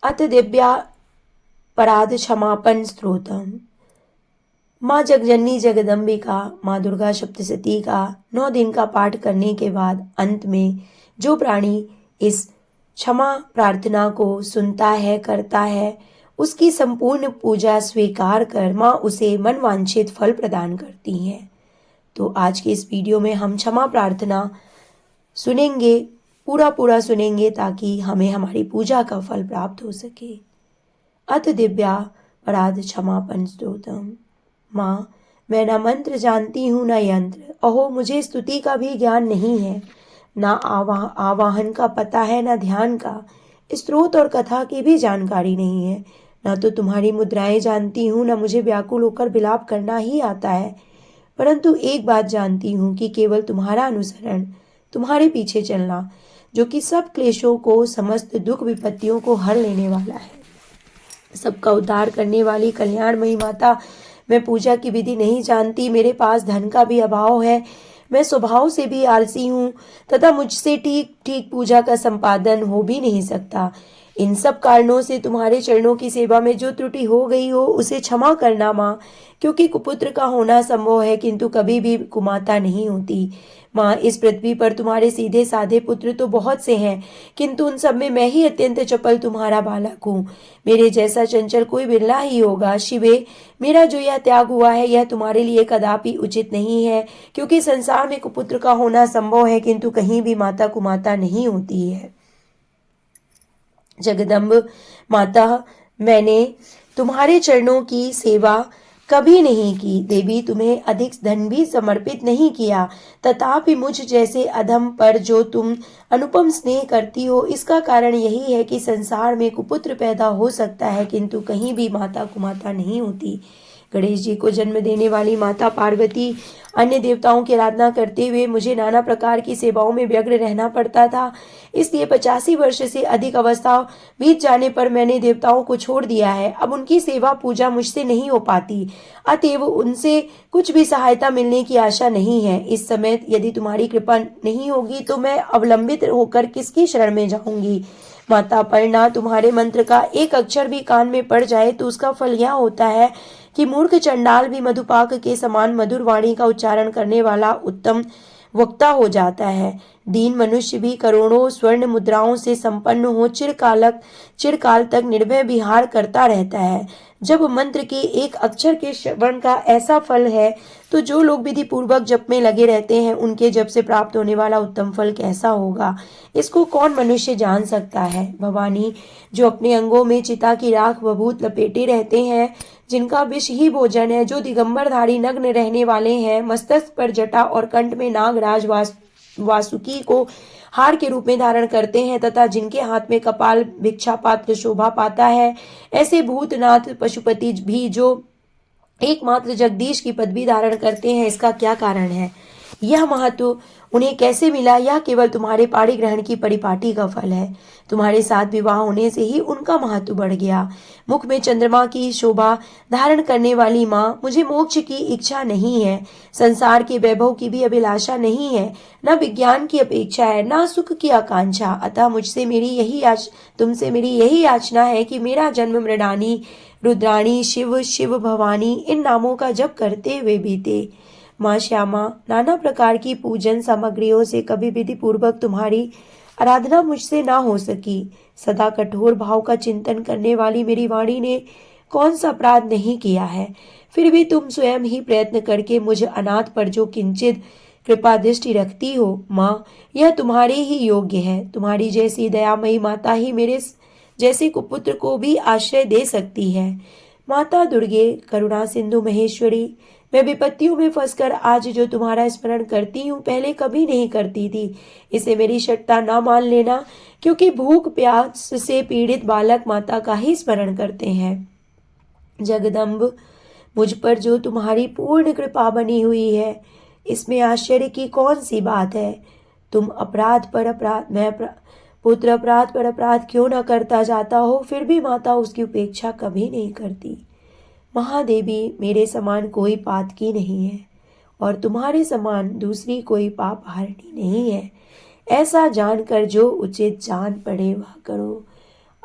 अथ दिव्या पराध क्षमापन स्त्रोतम। माँ जगजननी जगदम्बिका माँ दुर्गा सप्तशती का 9 दिन का पाठ करने के बाद अंत में जो प्राणी इस क्षमा प्रार्थना को सुनता है, करता है, उसकी संपूर्ण पूजा स्वीकार कर माँ उसे मनवांछित फल प्रदान करती है। तो आज के इस वीडियो में हम क्षमा प्रार्थना सुनेंगे, पूरा सुनेंगे ताकि हमें हमारी पूजा का फल प्राप्त हो सके। अथ दिव्या पराध क्षमापन स्तोत्रम। माँ, मैं न मंत्र जानती हूँ न यंत्र, अहो मुझे स्तुति का भी ज्ञान नहीं है, ना आवाहन का पता है, न ध्यान का, स्त्रोत और कथा की भी जानकारी नहीं है, न तो तुम्हारी मुद्राएं जानती हूँ, न मुझे व्याकुल होकर विलाप करना ही आता है। परंतु एक बात जानती हूँ कि केवल तुम्हारा अनुसरण, तुम्हारे पीछे चलना, जो कि सब क्लेशों को, समस्त दुख विपत्तियों को हर लेने वाला है, सबका उद्धार करने वाली कल्याणमयी माता, मैं पूजा की विधि नहीं जानती, मेरे पास धन का भी अभाव है, मैं स्वभाव से भी आलसी हूँ तथा मुझसे ठीक ठीक पूजा का संपादन हो भी नहीं सकता। इन सब कारणों से तुम्हारे चरणों की सेवा में जो त्रुटि हो गई हो उसे क्षमा करना माँ, क्योंकि कुपुत्र का होना संभव है किंतु कभी भी कुमाता नहीं होती। माँ, इस पृथ्वी पर तुम्हारे सीधे साधे पुत्र तो बहुत से हैं, किंतु उन सब में मैं ही अत्यंत चपल तुम्हारा बालक हूँ। मेरे जैसा चंचल कोई बिरला ही होगा। शिवे, मेरा जो यह त्याग हुआ है यह तुम्हारे लिए कदापि उचित नहीं है, क्योंकि संसार में कुपुत्र का होना संभव है किंतु कहीं भी माता कुमाता नहीं होती है। जगदम्ब माता, मैंने तुम्हारे चरणों की सेवा कभी नहीं की, देवी तुम्हें अधिक धन भी समर्पित नहीं किया, तथापि मुझ जैसे अधम पर जो तुम अनुपम स्नेह करती हो, इसका कारण यही है कि संसार में कुपुत्र पैदा हो सकता है किंतु कहीं भी माता कुमाता नहीं होती। गणेश जी को जन्म देने वाली माता पार्वती, अन्य देवताओं की आराधना करते हुए मुझे नाना प्रकार की सेवाओं में व्यग्र रहना पड़ता था, इसलिए 85 वर्ष से अधिक अवस्था बीत जाने पर मैंने देवताओं को छोड़ दिया है। अब उनकी सेवा पूजा मुझसे नहीं हो पाती, अतएव उनसे कुछ भी सहायता मिलने की आशा नहीं है। इस समय यदि तुम्हारी कृपा नहीं होगी तो मैं अवलंबित होकर किसकी शरण में जाऊंगी। माता, पढ़ना तुम्हारे मंत्र का एक अक्षर भी कान में पड़ जाए तो उसका फल यह होता है कि मूर्ख चंडाल भी मधुपाक के समान मधुर वाणी का उच्चारण करने वाला उत्तम वक्ता हो जाता है। दीन मनुष्य भी करोड़ों स्वर्ण मुद्राओं से संपन्न हो चिरकाल तक निर्भय विहार करता रहता है। जब मंत्र के एक अक्षर के श्रवण का ऐसा फल है तो जो लोग विधि पूर्वक जप में लगे रहते हैं उनके जप से प्राप्त होने वाला उत्तम फल कैसा होगा, इसको कौन मनुष्य जान सकता है। भवानी, जो अपने अंगों में चिता की राख बभूत लपेटे रहते हैं, जिनका विष ही भोजन है, जो दिगंबरधारी नग्न रहने वाले हैं, मस्तक पर जटा और कंठ में नागराज वासुकी को हार के रूप में धारण करते हैं तथा जिनके हाथ में कपाल भिक्षा पात्र शोभा पाता है, ऐसे भूतनाथ पशुपति भी जो एकमात्र जगदीश की पदवी धारण करते हैं, इसका क्या कारण है? यह महत्व उन्हें कैसे मिला? यह केवल तुम्हारे पाणी ग्रहण की परिपाटी का फल है। तुम्हारे साथ विवाह होने से ही उनका महत्व बढ़ गया। मुख में चंद्रमा की शोभा धारण करने वाली माँ, मुझे मोक्ष की इच्छा नहीं है, संसार के वैभव की भी अभिलाषा नहीं है, न विज्ञान की अपेक्षा है, न सुख की आकांक्षा। अतः तुमसे मेरी यही याचना है कि मेरा जन्म मृडानी, रुद्राणी, शिव, शिव भवानी इन नामों का जप करते हुए बीते। माँ श्यामा, नाना प्रकार की पूजन सामग्रियों से कभी विधि पूर्वक तुम्हारी आराधना मुझसे ना हो सकी। सदा कठोर भाव का चिंतन करने वाली मेरी वाणी ने कौन सा अपराध नहीं किया है, फिर भी तुम स्वयं ही प्रयत्न करके मुझ अनाथ पर जो किंचित कृपा दृष्टि रखती हो। माँ, यह तुम्हारे ही योग्य है। तुम्हारी जैसी दयामयी माता ही मेरे जैसे कुपुत्र को भी आश्रय दे सकती है। माता दुर्गे, करुणा सिंधु महेश्वरी, मैं विपत्तियों में फंसकर आज जो तुम्हारा स्मरण करती हूँ पहले कभी नहीं करती थी, इसे मेरी शक्ता ना मान लेना, क्योंकि भूख प्यास से पीड़ित बालक माता का ही स्मरण करते हैं। जगदम्ब, मुझ पर जो तुम्हारी पूर्ण कृपा बनी हुई है, इसमें आश्चर्य की कौन सी बात है? तुम पुत्र अपराध पर अपराध क्यों न करता जाता हो, फिर भी माता उसकी उपेक्षा कभी नहीं करती। महादेवी, मेरे समान कोई पातकी नहीं है और तुम्हारे समान दूसरी कोई पाप हारिणी नहीं है। ऐसा जानकर जो उचित जान पड़े वह करो।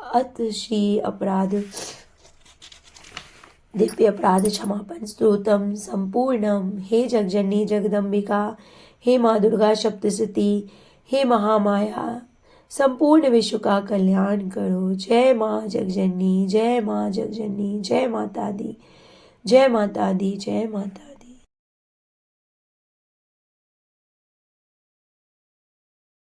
अत श्री अपराध दिव्य अपराध क्षमापन स्तोत्रम संपूर्णम। हे जगजननी जगदम्बिका, हे माँ दुर्गा सप्तशती, हे महामाया, संपूर्ण विश्व का कल्याण करो। जय माँ जगजननी, जय माँ जगजननी, जय माता दी, जय माता दी, जय माता दी।